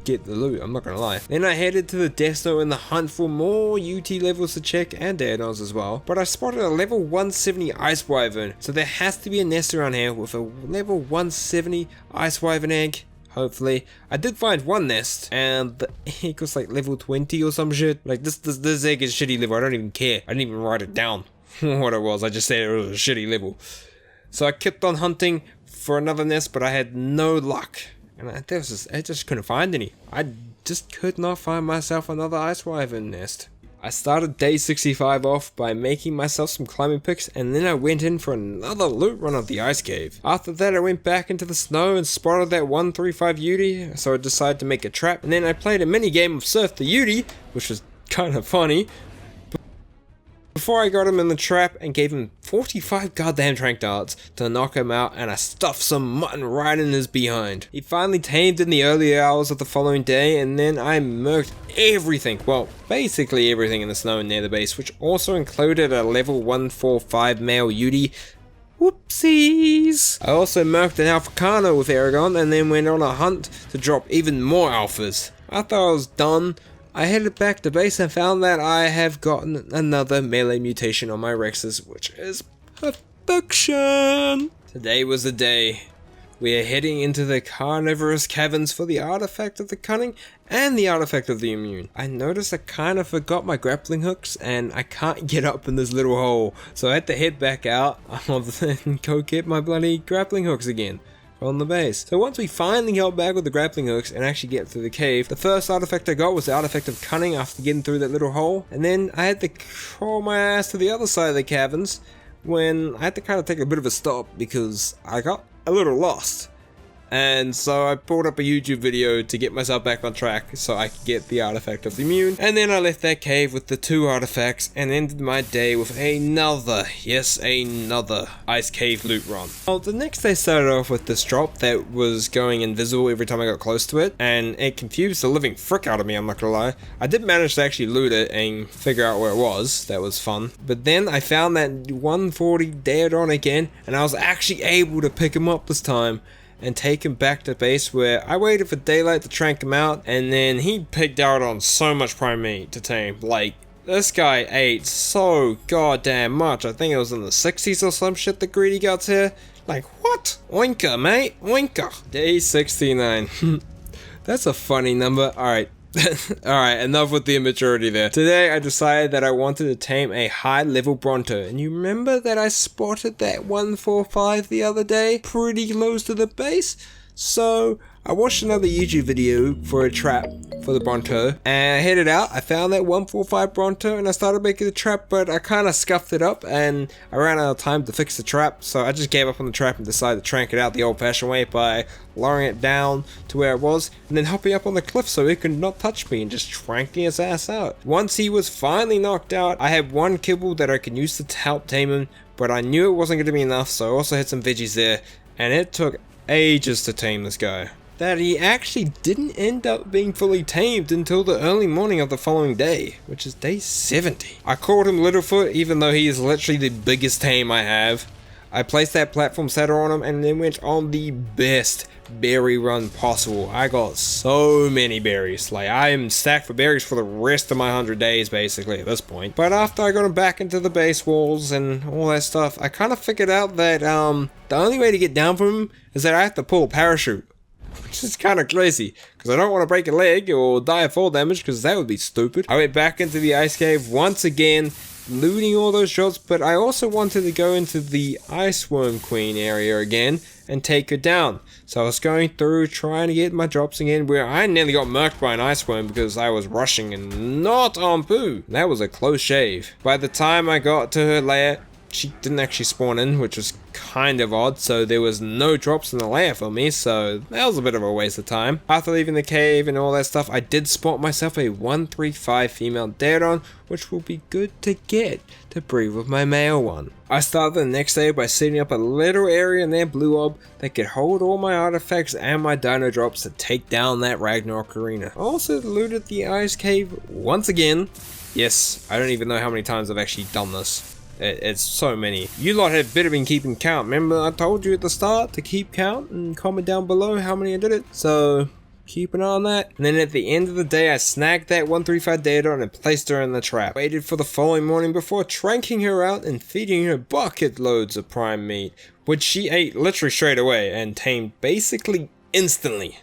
get the loot, I'm not gonna lie. Then I headed to the Death Snow in the hunt for more UT levels to check, and Daedons as well. But I spotted a level 170 Ice Wyvern, so there has to be a nest around here with a level 170 Ice Wyvern egg. Hopefully. I did find one nest, and the egg was like level 20 or some shit. Like this egg is shitty level, I don't even care. I didn't even write it down what it was, I just said it was a shitty level. So I kept on hunting for another nest, but I had no luck. And I just couldn't find any. I just could not find myself another Ice Wyvern nest. I started day 65 off by making myself some climbing picks, and then I went in for another loot run of the ice cave. After that I went back into the snow and spotted that 135 Uti, so I decided to make a trap, and then I played a mini game of Surf the Uti, which was kind of funny. Before I got him in the trap and gave him 45 goddamn trank darts to knock him out, and I stuffed some mutton right in his behind. He finally tamed in the early hours of the following day, and then I murked everything, well basically everything in the snow near the base, which also included a level 145 male Uti. Whoopsies! I also murked an Alphacano with Aragon and then went on a hunt to drop even more alphas. After I was done, I headed back to base and found that I have gotten another melee mutation on my Rexes, which is perfection! Today was the day. We are heading into the carnivorous caverns for the artifact of the cunning and the artifact of the immune. I noticed I kind of forgot my grappling hooks and I can't get up in this little hole, so I had to head back out and go get my bloody grappling hooks again on the base. So once we finally got back with the grappling hooks and actually get through the cave, the first artifact I got was the artifact of cunning after getting through that little hole, and then I had to crawl my ass to the other side of the caverns when I had to kind of take a bit of a stop because I got a little lost. And so I pulled up a YouTube video to get myself back on track so I could get the artifact of the immune. And then I left that cave with the 2 artifacts and ended my day with another ice cave loot run. Well, the next day started off with this drop that was going invisible every time I got close to it, and it confused the living frick out of me, I'm not gonna lie. I did manage to actually loot it and figure out where it was. That was fun. But then I found that 140 Daedon again, and I was actually able to pick him up this time and take him back to base, where I waited for daylight to trank him out, and then he picked out on so much prime meat to tame. Like, this guy ate so goddamn much. I think it was in the 60s or some shit, the greedy guts here. Like, what? Oinka, mate, oinka. Day 69. That's a funny number. Alright. Alright, enough with the immaturity there. Today I decided that I wanted to tame a high level Bronto, and you remember that I spotted that 145 the other day pretty close to the base? So I watched another YouTube video for a trap for the Bronto, and I headed out. I found that 145 Bronto and I started making the trap, but I kind of scuffed it up and I ran out of time to fix the trap, so I just gave up on the trap and decided to trank it out the old fashioned way by lowering it down to where it was and then hopping up on the cliff so it could not touch me and just tranking his ass out. Once he was finally knocked out, I had one kibble that I could use to help tame him, but I knew it wasn't going to be enough, so I also had some veggies there, and it took ages to tame this guy. That he actually didn't end up being fully tamed until the early morning of the following day, which is day 70. I called him Littlefoot even though he is literally the biggest tame I have. I placed that platform setter on him and then went on the best berry run possible. I got so many berries. Like, I am stacked for berries for the rest of my 100 days basically at this point. But after I got them back into the base walls and all that stuff, I kind of figured out that the only way to get down from him is that I have to pull a parachute. Which is kind of crazy, because I don't want to break a leg or die of fall damage, because that would be stupid. I went back into the ice cave once again, looting all those shots, but I also wanted to go into the Ice Worm Queen area again and take her down. So I was going through trying to get my drops again, where I nearly got murked by an ice worm because I was rushing and not on poo. That was a close shave. By the time I got to her lair, she didn't actually spawn in, which was kind of odd, so there was no drops in the lair for me, so that was a bit of a waste of time. After leaving the cave and all that stuff, I did spot myself a 135 female Daedon, which will be good to get to breed with my male one. I started the next day by setting up a little area in their blue orb that could hold all my artifacts and my dino drops to take down that Ragnarok arena. I also looted the ice cave once again. Yes, I don't even know how many times I've actually done this. It's so many. You lot have better been keeping count. Remember I told you at the start to keep count and comment down below how many I did it. So keep an eye on that. And then at the end of the day, I snagged that 135 Daedon and placed her in the trap. Waited for the following morning before tranking her out and feeding her bucket loads of prime meat, which she ate literally straight away and tamed basically instantly.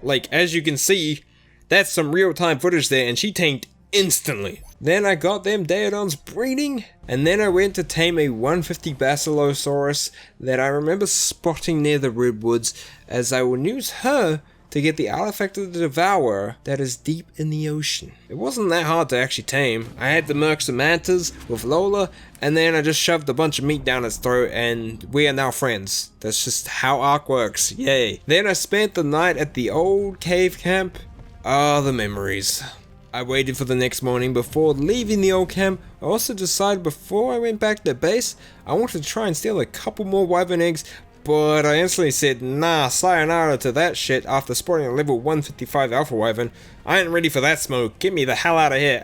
Like, as you can see, that's some real-time footage there, and she tamed instantly. Then I got them Daedons breeding, and then I went to tame a 150 Basilosaurus that I remember spotting near the redwoods, as I will use her to get the artifact of the Devourer that is deep in the ocean. It wasn't that hard to actually tame. I had the Mercs and Mantas with Lola, and then I just shoved a bunch of meat down its throat, and we are now friends. That's just how Ark works, yay. Then I spent the night at the old cave camp. Ah, the memories. I waited for the next morning before leaving the old camp. I also decided before I went back to base, I wanted to try and steal a couple more wyvern eggs, but I instantly said, nah, sayonara to that shit after spotting a level 155 alpha wyvern. I ain't ready for that smoke. Get me the hell out of here.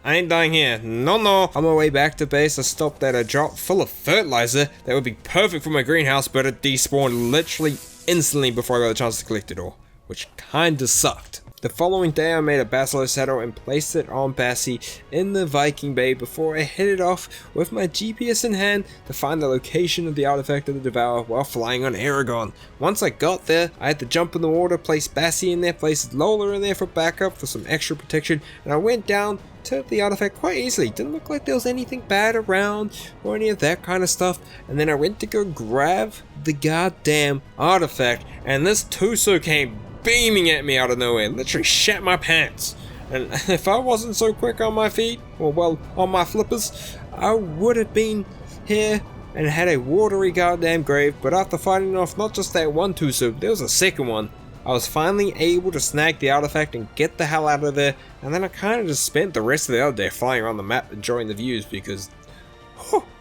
I ain't dying here. No. On my way back to base, I stopped at a drop full of fertilizer that would be perfect for my greenhouse, but it despawned literally instantly before I got a chance to collect it all, which kinda sucked. The following day I made a Basilo saddle and placed it on Bassie in the Viking Bay before I headed off with my GPS in hand to find the location of the artifact of the Devourer while flying on Aragon. Once I got there, I had to jump in the water, place Bassie in there, place Lola in there for backup for some extra protection, and I went down to the artifact quite easily. Didn't look like there was anything bad around or any of that kind of stuff, and then I went to go grab the goddamn artifact, and this Tuso came beaming at me out of nowhere, literally shat my pants. And if I wasn't so quick on my feet, or well, on my flippers, I would have been here and had a watery goddamn grave. But after fighting off not just that one Tuso, there was a second one. I was finally able to snag the artifact and get the hell out of there, and then I kind of just spent the rest of the other day flying around the map enjoying the views because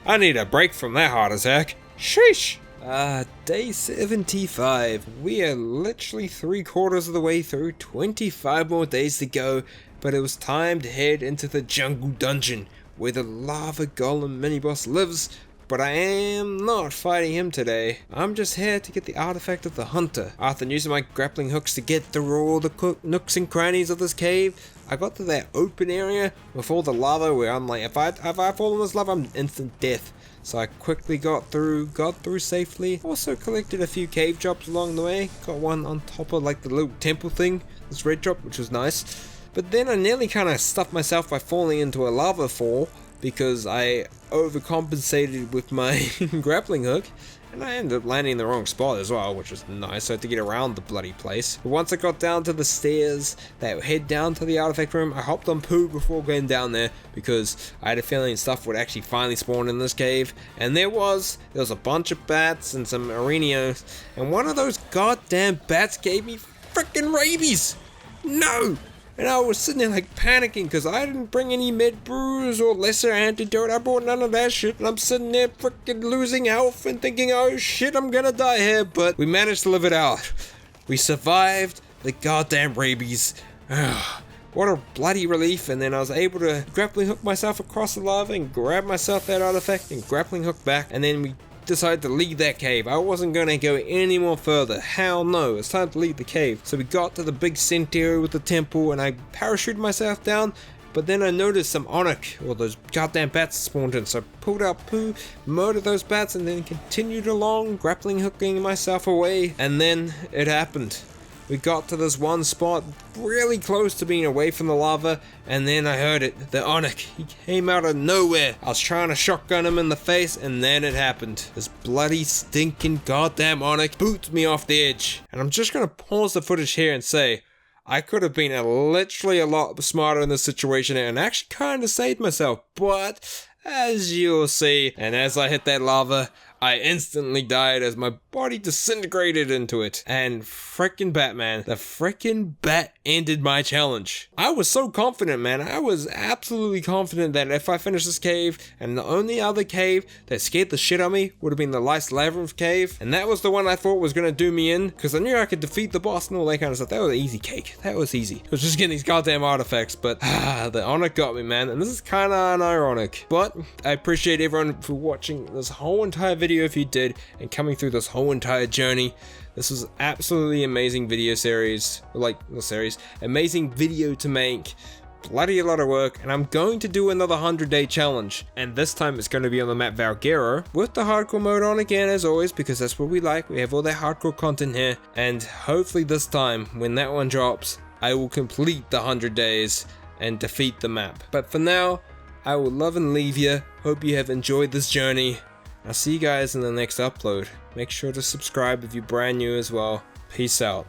I need a break from that heart attack. Sheesh! Day 75. We are literally 3/4 of the way through, 25 more days to go, but it was time to head into the jungle dungeon where the lava golem mini-boss lives, but I am not fighting him today. I'm just here to get the artifact of the hunter. After using my grappling hooks to get through all the nooks and crannies of this cave, I got to that open area with all the lava where I'm like, if I fall in this lava, I'm instant death. So I quickly got through safely. Also collected a few cave drops along the way. Got one on top of like the little temple thing, this red drop, which was nice. But then I nearly kind of stuffed myself by falling into a lava fall because I overcompensated with my grappling hook. and I ended up landing in the wrong spot as well, which was nice. So I had to get around the bloody place. But once I got down to the stairs that would head down to the artifact room, I hopped on poo before going down there because I had a feeling stuff would actually finally spawn in this cave. And there was a bunch of bats and some arenos, and one of those goddamn bats gave me freaking rabies. No! And I was sitting there like panicking because I didn't bring any med brews or lesser antidote. I brought none of that shit. And I'm sitting there freaking losing health and thinking, oh shit, I'm gonna die here. But we managed to live it out. We survived the goddamn rabies. What a bloody relief. And then I was able to grappling hook myself across the lava and grab myself that artifact and grappling hook back. And then we decided to leave that cave. I wasn't going to go any more further. Hell no, it's time to leave the cave. So we got to the big center area with the temple and I parachuted myself down, but then I noticed some Onyx, or those goddamn bats spawned in, so I pulled out poo, murdered those bats, and then continued along, grappling hooking myself away, and then it happened. We got to this one spot really close to being away from the lava, and then I heard it, the Onyx. He came out of nowhere. I was trying to shotgun him in the face, and then it happened. This bloody stinking goddamn Onyx boots me off the edge. And I'm just gonna pause the footage here and say, I could have been literally a lot smarter in this situation and actually kind of saved myself, but as you'll see, and as I hit that lava, I instantly died as my body disintegrated into it. And frickin' Batman, the frickin' bat ended my challenge. I was so confident, man. I was absolutely confident that if I finished this cave, and the only other cave that scared the shit out of me would have been the Lice Labyrinth cave, and that was the one I thought was gonna do me in, because I knew I could defeat the boss and all that kind of stuff. That was an easy cake. That was easy. It was just getting these goddamn artifacts, but the Onyx got me, man. And this is kinda unironic, but I appreciate everyone for watching this whole entire video if you did, and coming through this whole entire journey. This was absolutely amazing video series, amazing video to make, bloody a lot of work, and I'm going to do another 100-day challenge, and this time it's going to be on the map Valguero, with the hardcore mode on again as always, because that's what we like. We have all that hardcore content here, and hopefully this time, when that one drops, I will complete the 100 days and defeat the map. But for now, I will love and leave you. Hope you have enjoyed this journey. I'll see you guys in the next upload. Make sure to subscribe if you're brand new as well. Peace out.